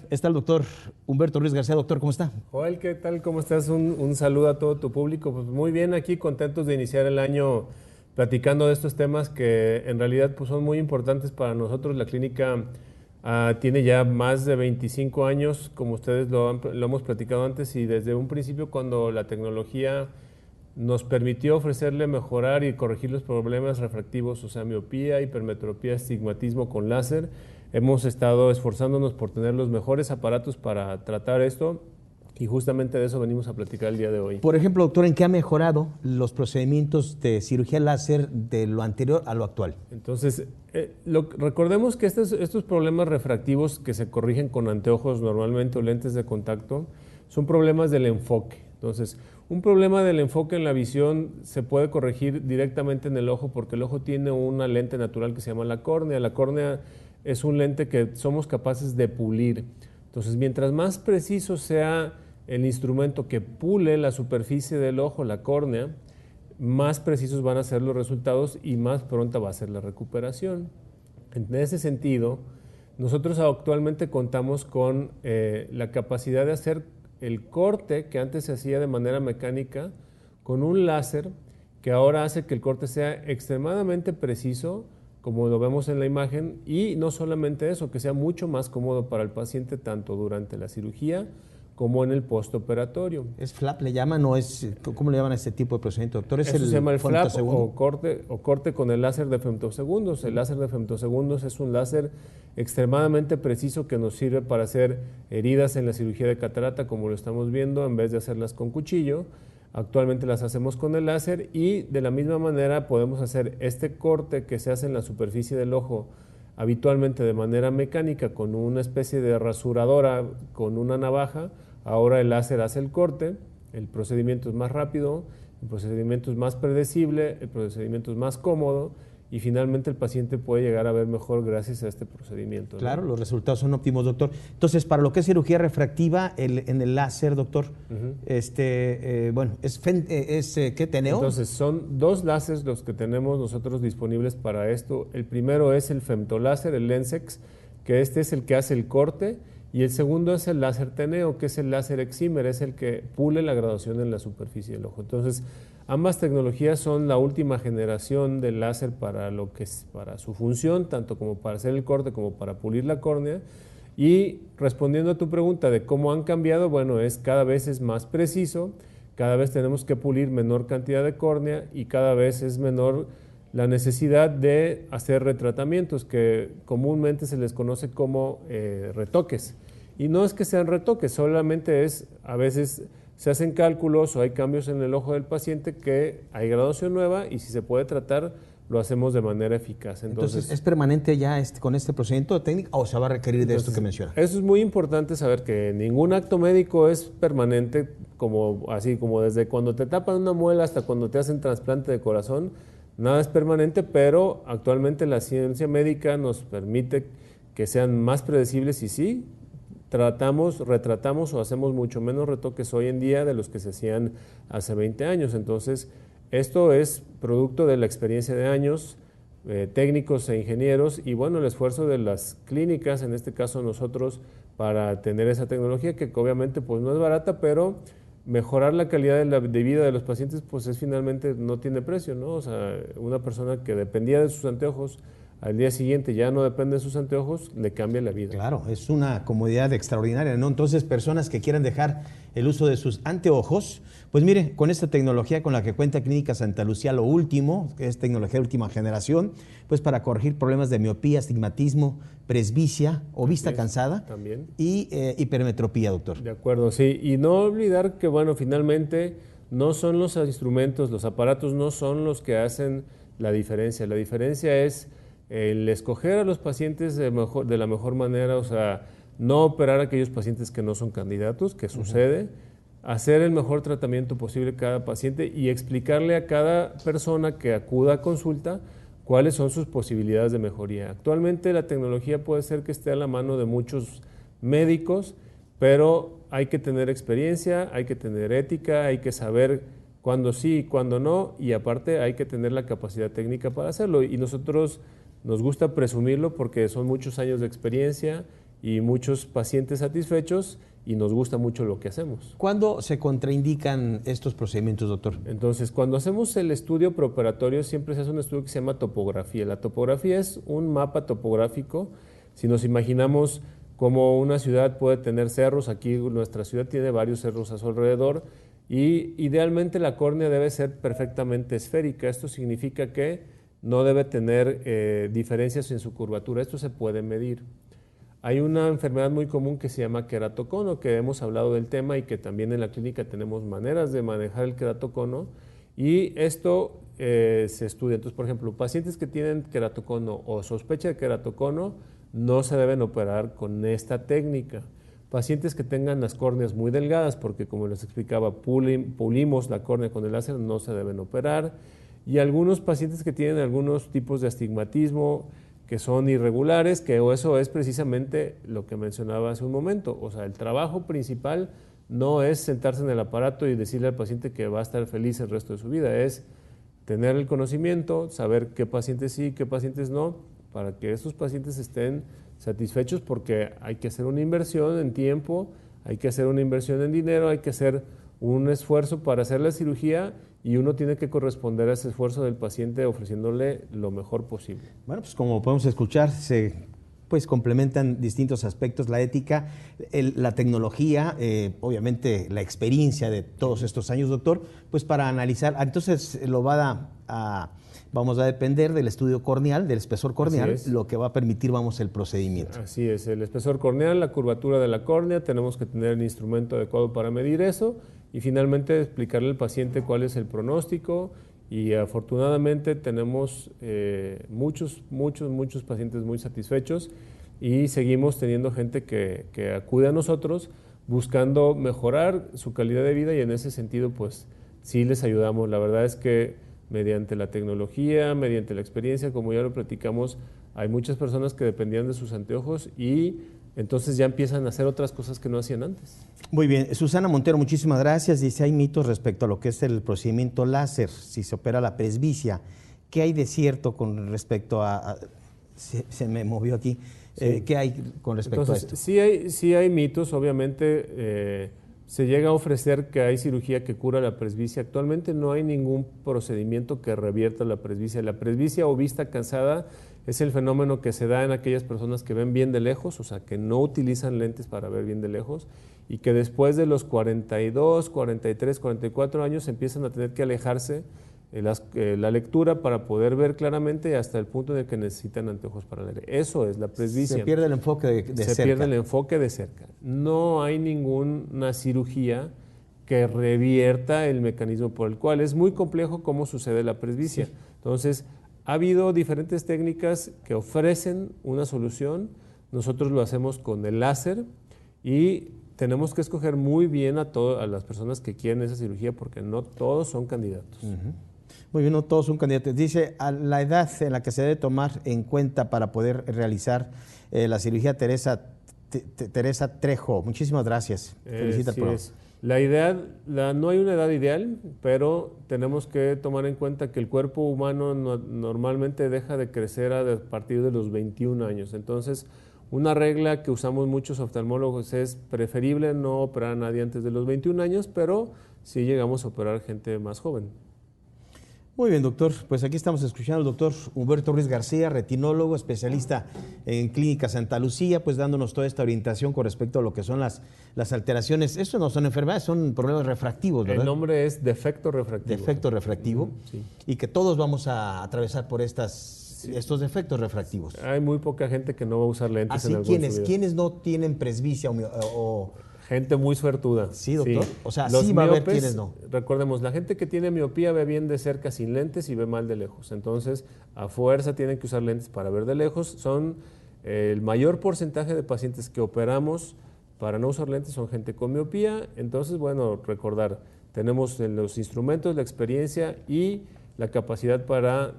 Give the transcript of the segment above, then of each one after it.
está el doctor Humberto Ruiz García. Doctor, ¿cómo está? Joel, ¿qué tal? ¿Cómo estás? Un saludo a todo tu público. Pues muy bien, aquí contentos de iniciar el año platicando de estos temas que en realidad pues, son muy importantes para nosotros. La clínica tiene ya más de 25 años, como ustedes lo hemos platicado antes, y desde un principio cuando la tecnología nos permitió ofrecerle mejorar y corregir los problemas refractivos, o sea, miopía, hipermetropía, astigmatismo con láser. Hemos estado esforzándonos por tener los mejores aparatos para tratar esto y justamente de eso venimos a platicar el día de hoy. Por ejemplo, doctor, ¿en qué ha mejorado los procedimientos de cirugía láser de lo anterior a lo actual? Entonces, recordemos que estos problemas refractivos que se corrigen con anteojos normalmente o lentes de contacto son problemas del enfoque. Entonces, un problema del enfoque en la visión se puede corregir directamente en el ojo porque el ojo tiene una lente natural que se llama la córnea. La córnea es un lente que somos capaces de pulir. Entonces, mientras más preciso sea el instrumento que pule la superficie del ojo, la córnea, más precisos van a ser los resultados y más pronta va a ser la recuperación. En ese sentido, nosotros actualmente contamos con la capacidad de hacer el corte que antes se hacía de manera mecánica con un láser que ahora hace que el corte sea extremadamente preciso, como lo vemos en la imagen, y no solamente eso, que sea mucho más cómodo para el paciente tanto durante la cirugía como en el postoperatorio. ¿Es flap le llaman o es, cómo le llaman a este tipo de procedimiento, doctor? Eso se llama el flap o corte con el láser de femtosegundos. El láser de femtosegundos es un láser extremadamente preciso que nos sirve para hacer heridas en la cirugía de catarata, como lo estamos viendo, en vez de hacerlas con cuchillo. Actualmente las hacemos con el láser y de la misma manera podemos hacer este corte que se hace en la superficie del ojo habitualmente de manera mecánica con una especie de rasuradora con una navaja. Ahora el láser hace el corte, el procedimiento es más rápido, el procedimiento es más predecible, el procedimiento es más cómodo y finalmente el paciente puede llegar a ver mejor gracias a este procedimiento. Claro, ¿no? Los resultados son óptimos, doctor. Entonces, para lo que es cirugía refractiva en el láser, doctor, bueno, ¿es qué teneo? Entonces, son dos láseres los que tenemos nosotros disponibles para esto. El primero es el femtoláser, el Lensex, que este es el que hace el corte, y el segundo es el láser teneo, que es el láser excimer, es el que pule la graduación en la superficie del ojo. Entonces, ambas tecnologías son la última generación del láser para su función, tanto como para hacer el corte como para pulir la córnea. Y respondiendo a tu pregunta de cómo han cambiado, bueno, cada vez es más preciso, cada vez tenemos que pulir menor cantidad de córnea y cada vez es menor la necesidad de hacer retratamientos que comúnmente se les conoce como retoques. Y no es que sean retoques, solamente a veces se hacen cálculos o hay cambios en el ojo del paciente que hay graduación nueva y si se puede tratar, lo hacemos de manera eficaz. Entonces ¿es permanente ya con este procedimiento técnico o se va a requerir de esto que menciona? Eso es muy importante saber que ningún acto médico es permanente, como desde cuando te tapan una muela hasta cuando te hacen trasplante de corazón. Nada es permanente, pero actualmente la ciencia médica nos permite que sean más predecibles y sí, retratamos o hacemos mucho menos retoques hoy en día de los que se hacían hace 20 años. Entonces, esto es producto de la experiencia de años, técnicos e ingenieros y bueno, el esfuerzo de las clínicas, en este caso nosotros, para tener esa tecnología que obviamente pues no es barata, pero mejorar la calidad de vida de los pacientes, pues finalmente no tiene precio, ¿no? O sea, una persona que dependía de sus anteojos, al día siguiente ya no depende de sus anteojos, le cambia la vida. Claro, es una comodidad extraordinaria, ¿no? Entonces, personas que quieran dejar el uso de sus anteojos, pues mire, con esta tecnología con la que cuenta Clínica Santa Lucía, lo último, que es tecnología de última generación, pues para corregir problemas de miopía, astigmatismo, presbicia o vista cansada y hipermetropía, doctor. De acuerdo, sí. Y no olvidar que, bueno, finalmente no son los instrumentos, los aparatos no son los que hacen la diferencia. La diferencia es el escoger a los pacientes de la mejor manera, o sea, no operar a aquellos pacientes que no son candidatos, que sucede, hacer el mejor tratamiento posible a cada paciente y explicarle a cada persona que acuda a consulta cuáles son sus posibilidades de mejoría. Actualmente la tecnología puede ser que esté a la mano de muchos médicos, pero hay que tener experiencia, hay que tener ética, hay que saber cuándo sí y cuándo no, y aparte hay que tener la capacidad técnica para hacerlo. Y nosotros nos gusta presumirlo porque son muchos años de experiencia y muchos pacientes satisfechos y nos gusta mucho lo que hacemos. ¿Cuándo se contraindican estos procedimientos, doctor? Entonces, cuando hacemos el estudio preoperatorio, siempre se hace un estudio que se llama topografía. La topografía es un mapa topográfico. Si nos imaginamos cómo una ciudad puede tener cerros, aquí nuestra ciudad tiene varios cerros a su alrededor, y idealmente la córnea debe ser perfectamente esférica. Esto significa que no debe tener diferencias en su curvatura. Esto se puede medir. Hay una enfermedad muy común que se llama queratocono, que hemos hablado del tema y que también en la clínica tenemos maneras de manejar el queratocono, y esto se estudia. Entonces, por ejemplo, pacientes que tienen queratocono o sospecha de queratocono no se deben operar con esta técnica. Pacientes que tengan las córneas muy delgadas, porque como les explicaba, pulimos la córnea con el láser, no se deben operar. Y algunos pacientes que tienen algunos tipos de astigmatismo, que son irregulares, que eso es precisamente lo que mencionaba hace un momento. O sea, el trabajo principal no es sentarse en el aparato y decirle al paciente que va a estar feliz el resto de su vida, es tener el conocimiento, saber qué pacientes sí, qué pacientes no, para que estos pacientes estén satisfechos, porque hay que hacer una inversión en tiempo, hay que hacer una inversión en dinero, hay que hacer un esfuerzo para hacer la cirugía, y uno tiene que corresponder a ese esfuerzo del paciente ofreciéndole lo mejor posible. Bueno, pues como podemos escuchar, se complementan distintos aspectos, la ética, la tecnología, obviamente la experiencia de todos estos años, doctor, pues para analizar. Entonces vamos a depender del estudio corneal, del espesor corneal, lo que va a permitir, el procedimiento. Así es, el espesor corneal, la curvatura de la córnea, tenemos que tener el instrumento adecuado para medir eso, y finalmente explicarle al paciente cuál es el pronóstico, y afortunadamente tenemos muchos pacientes muy satisfechos, y seguimos teniendo gente que acude a nosotros buscando mejorar su calidad de vida, y en ese sentido pues sí les ayudamos. La verdad es que mediante la tecnología, mediante la experiencia, como ya lo platicamos, hay muchas personas que dependían de sus anteojos y entonces ya empiezan a hacer otras cosas que no hacían antes. Muy bien. Susana Montero, muchísimas gracias. Dice, hay mitos respecto a lo que es el procedimiento láser, si se opera la presbicia. ¿Qué hay de cierto con respecto a se me movió aquí. Sí. ¿Qué hay con respecto a esto? Sí hay mitos, obviamente. Se llega a ofrecer que hay cirugía que cura la presbicia. Actualmente no hay ningún procedimiento que revierta la presbicia. La presbicia o vista cansada es el fenómeno que se da en aquellas personas que ven bien de lejos, o sea, que no utilizan lentes para ver bien de lejos, y que después de los 42, 43, 44 años empiezan a tener que alejarse la lectura para poder ver claramente, hasta el punto de que necesitan anteojos para leer. Eso es la presbicia. Se pierde el enfoque de cerca. Se pierde el enfoque de cerca. No hay ninguna cirugía que revierta el mecanismo por el cual. Es muy complejo cómo sucede la presbicia. Sí. Entonces, ha habido diferentes técnicas que ofrecen una solución. Nosotros lo hacemos con el láser y tenemos que escoger muy bien a las personas que quieren esa cirugía, porque no todos son candidatos. Muy bien, no todos son candidatos. Dice, a la edad en la que se debe tomar en cuenta para poder realizar la cirugía, Teresa Trejo. Muchísimas gracias. Felicita sí es. La idea, no hay una edad ideal, pero tenemos que tomar en cuenta que el cuerpo humano normalmente deja de crecer a partir de los 21 años. Entonces, una regla que usamos muchos oftalmólogos es preferible no operar a nadie antes de los 21 años, pero sí llegamos a operar gente más joven. Muy bien, doctor. Pues aquí estamos escuchando al doctor Humberto Ruiz García, retinólogo, especialista en Clínica Santa Lucía, pues dándonos toda esta orientación con respecto a lo que son las alteraciones. Esto no son enfermedades, son problemas refractivos, ¿verdad? El nombre es defecto refractivo. Defecto refractivo. Sí. Y que todos vamos a atravesar por estos defectos refractivos. Hay muy poca gente que no va a usar lentes. Así, ¿quiénes no tienen presbicia o gente muy suertuda. Sí, doctor. Sí. O sea, los sí va a haber quienes no. Recordemos, la gente que tiene miopía ve bien de cerca sin lentes y ve mal de lejos. Entonces, a fuerza tienen que usar lentes para ver de lejos. Son el mayor porcentaje de pacientes que operamos para no usar lentes son gente con miopía. Entonces, bueno, recordar, tenemos los instrumentos, la experiencia y la capacidad para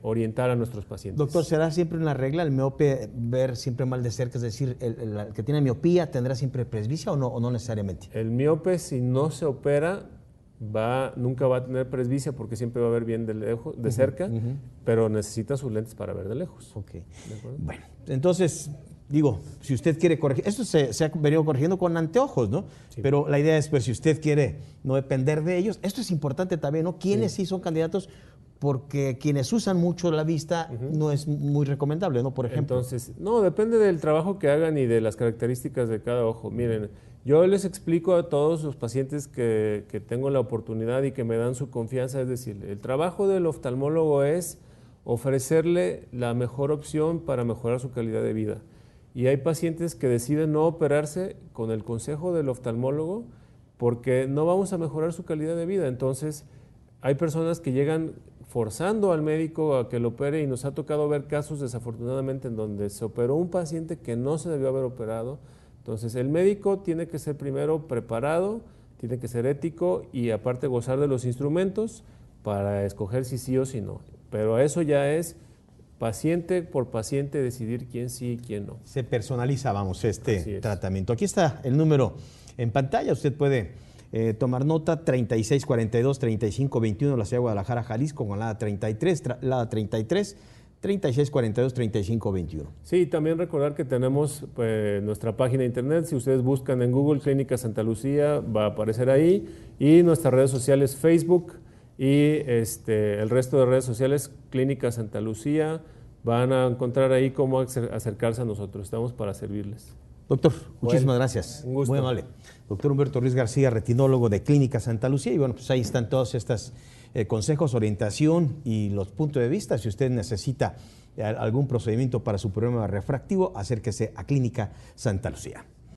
orientar a nuestros pacientes. Doctor, ¿será siempre una regla el miope ver siempre mal de cerca? Es decir, el que tiene miopía tendrá siempre presbicia o no necesariamente. El miope, si no se opera, nunca va a tener presbicia porque siempre va a ver bien de cerca, pero necesita sus lentes para ver de lejos. Ok. Bueno, entonces digo, si usted quiere corregir, esto se ha venido corrigiendo con anteojos, ¿no? Sí. Pero la idea es, pues, si usted quiere no depender de ellos, esto es importante también, ¿no? ¿Quiénes sí son candidatos? Porque quienes usan mucho la vista no es muy recomendable, ¿no? Por ejemplo. Entonces, no, depende del trabajo que hagan y de las características de cada ojo. Miren, yo les explico a todos los pacientes que tengo la oportunidad y que me dan su confianza, es decir, el trabajo del oftalmólogo es ofrecerle la mejor opción para mejorar su calidad de vida. Y hay pacientes que deciden no operarse con el consejo del oftalmólogo porque no vamos a mejorar su calidad de vida. Entonces, hay personas que llegan forzando al médico a que lo opere y nos ha tocado ver casos desafortunadamente en donde se operó un paciente que no se debió haber operado. Entonces el médico tiene que ser primero preparado, tiene que ser ético y aparte gozar de los instrumentos para escoger si sí o si no. Pero eso ya es paciente por paciente decidir quién sí y quién no. Se personaliza, vamos, este tratamiento. Aquí está el número en pantalla, usted puede tomar nota, 3642-3521, la ciudad de Guadalajara, Jalisco, con la 33, 3642-3521. Sí, también recordar que tenemos nuestra página de internet, si ustedes buscan en Google Clínica Santa Lucía, va a aparecer ahí, y nuestras redes sociales Facebook y el resto de redes sociales, Clínica Santa Lucía, van a encontrar ahí cómo acercarse a nosotros, estamos para servirles. Doctor, muchísimas gracias. Un gusto. Muy amable. Doctor Humberto Ruiz García, retinólogo de Clínica Santa Lucía. Y bueno, pues ahí están todos estos consejos, orientación y los puntos de vista. Si usted necesita algún procedimiento para su problema refractivo, acérquese a Clínica Santa Lucía.